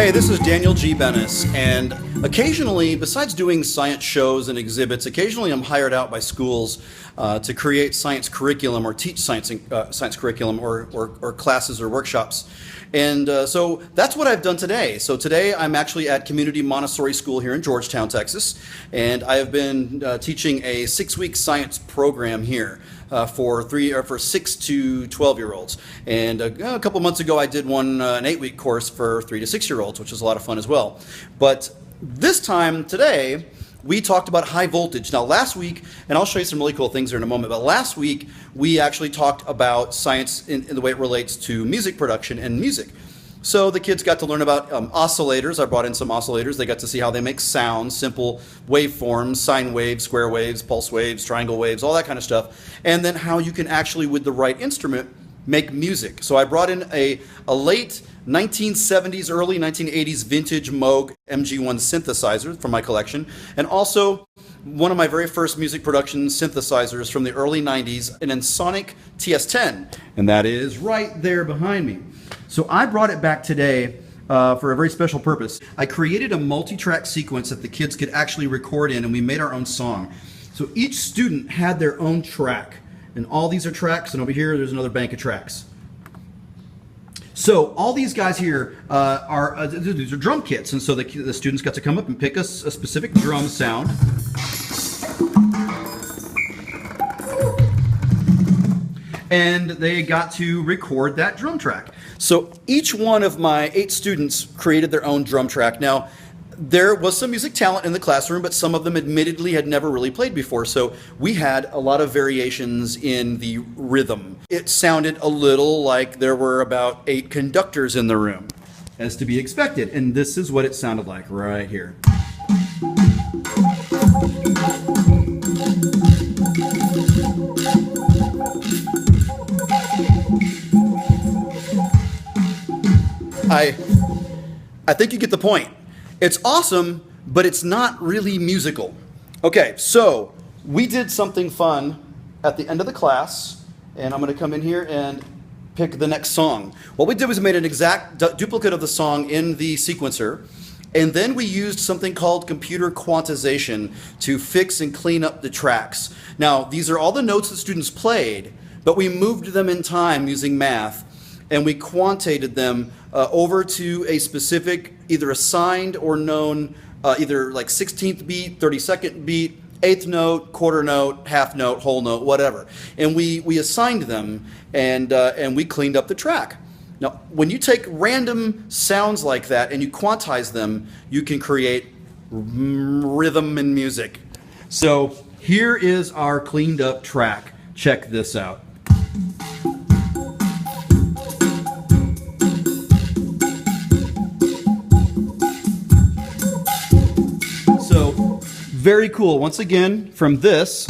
Hey, this is Daniel G. Bennis, and occasionally, besides doing science shows and exhibits, occasionally I'm hired out by schools to create science curriculum or teach science curriculum or classes or workshops. And so that's what I've done today. So today I'm actually at Community Montessori School here in Georgetown, Texas, and I have been teaching a 6-week science program here. For 6 to 12-year-olds, and a couple months ago I did an 8-week course for 3 to 6-year-olds, which was a lot of fun as well. But this time today we talked about high voltage. Now last week, and I'll show you some really cool things here in a moment, but last week we actually talked about science in the way it relates to music production and music. So the kids got to learn about oscillators. I brought in some oscillators. They got to see how they make sounds, simple waveforms, sine waves, square waves, pulse waves, triangle waves, all that kind of stuff. And then how you can actually, with the right instrument, make music. So I brought in a late 1970s, early 1980s vintage Moog MG1 synthesizer from my collection, and also one of my very first music production synthesizers from the early 90s, an Ensoniq TS10, and that is right there behind me. So I brought it back today for a very special purpose. I created a multi-track sequence that the kids could actually record in, and we made our own song. So each student had their own track, and all these are tracks, and over here there's another bank of tracks. So all these guys here these are drum kits, and so the students got to come up and pick a specific drum sound. And they got to record that drum track. So each one of my 8 students created their own drum track. Now, there was some music talent in the classroom, but some of them admittedly had never really played before. So we had a lot of variations in the rhythm. It sounded a little like there were about 8 conductors in the room, as to be expected. And this is what it sounded like right here. I think you get the point. It's awesome, but it's not really musical. Okay, so we did something fun at the end of the class, and I'm going to come in here and pick the next song. What we did was made an exact duplicate of the song in the sequencer, and then we used something called computer quantization to fix and clean up the tracks. Now, these are all the notes that students played, but we moved them in time using math, and we quantitated them over to a specific, either assigned or known, either like 16th beat, 32nd beat, 8th note, quarter note, half note, whole note, whatever. And we assigned them, and we cleaned up the track. Now, when you take random sounds like that and you quantize them, you can create rhythm and music. So here is our cleaned up track. Check this out. Very cool. Once again, from this.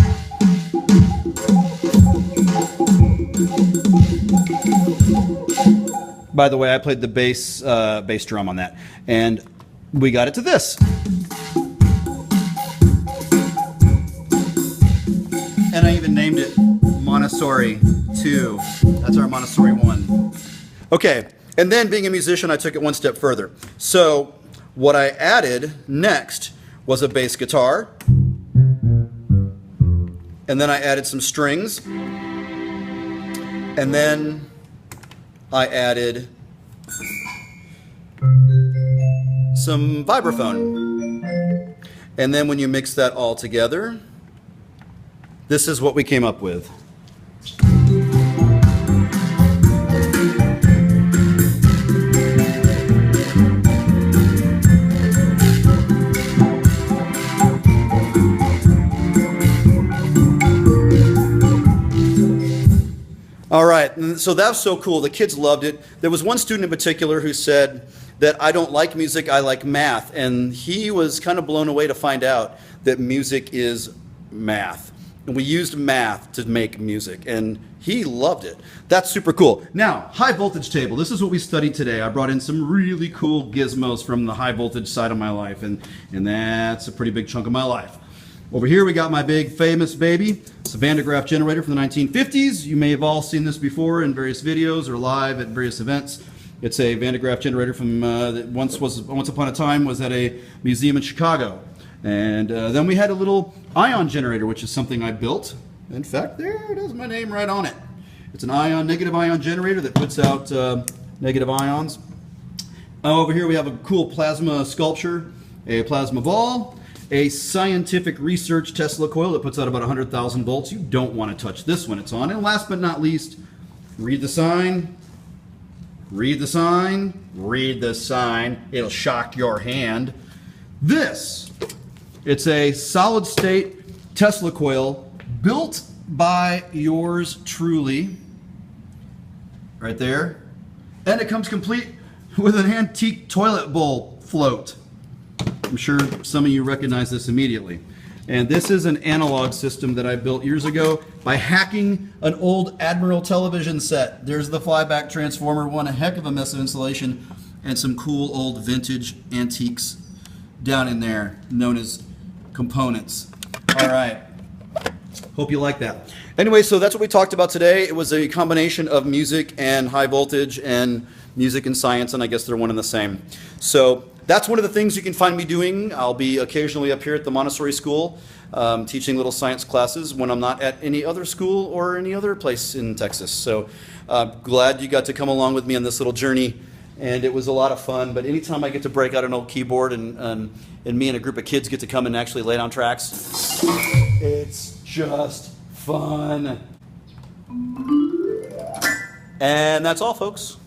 By the way, I played the bass drum on that, and we got it to this. And I even named it Montessori 2. That's our Montessori 1. Okay, and then being a musician, I took it one step further. So what I added next was a bass guitar, and then I added some strings, and then I added some vibraphone. And then when you mix that all together, this is what we came up with. All right, and so that was so cool. The kids loved it. There was one student in particular who said that I don't like music, I like math. And he was kind of blown away to find out that music is math. And we used math to make music, and he loved it. That's super cool. Now, high voltage table. This is what we studied today. I brought in some really cool gizmos from the high voltage side of my life, and that's a pretty big chunk of my life. Over here we got my big famous baby. It's a Van de Graaff generator from the 1950s. You may have all seen this before in various videos or live at various events. It's a Van de Graaff generator from that once upon a time was at a museum in Chicago. And then we had a little ion generator, which is something I built. In fact, there it is, my name right on it. It's an negative ion generator that puts out negative ions. Over here we have a cool plasma sculpture, a plasma ball, a scientific research Tesla coil that puts out about 100,000 volts. You don't want to touch this when it's on. And last but not least, read the sign, read the sign, read the sign. It'll shock your hand. It's a solid state Tesla coil built by yours truly, right there. And it comes complete with an antique toilet bowl float. I'm sure some of you recognize this immediately. And this is an analog system that I built years ago by hacking an old Admiral television set. There's the flyback transformer, one a heck of a mess of installation, and some cool old vintage antiques down in there, known as components. All right. Hope you like that. Anyway, so that's what we talked about today. It was a combination of music and high voltage and music and science, and I guess they're one and the same. So that's one of the things you can find me doing. I'll be occasionally up here at the Montessori school teaching little science classes when I'm not at any other school or any other place in Texas. So glad you got to come along with me on this little journey, and it was a lot of fun. But anytime I get to break out an old keyboard and me and a group of kids get to come and actually lay down tracks, it's just fun. And that's all, folks.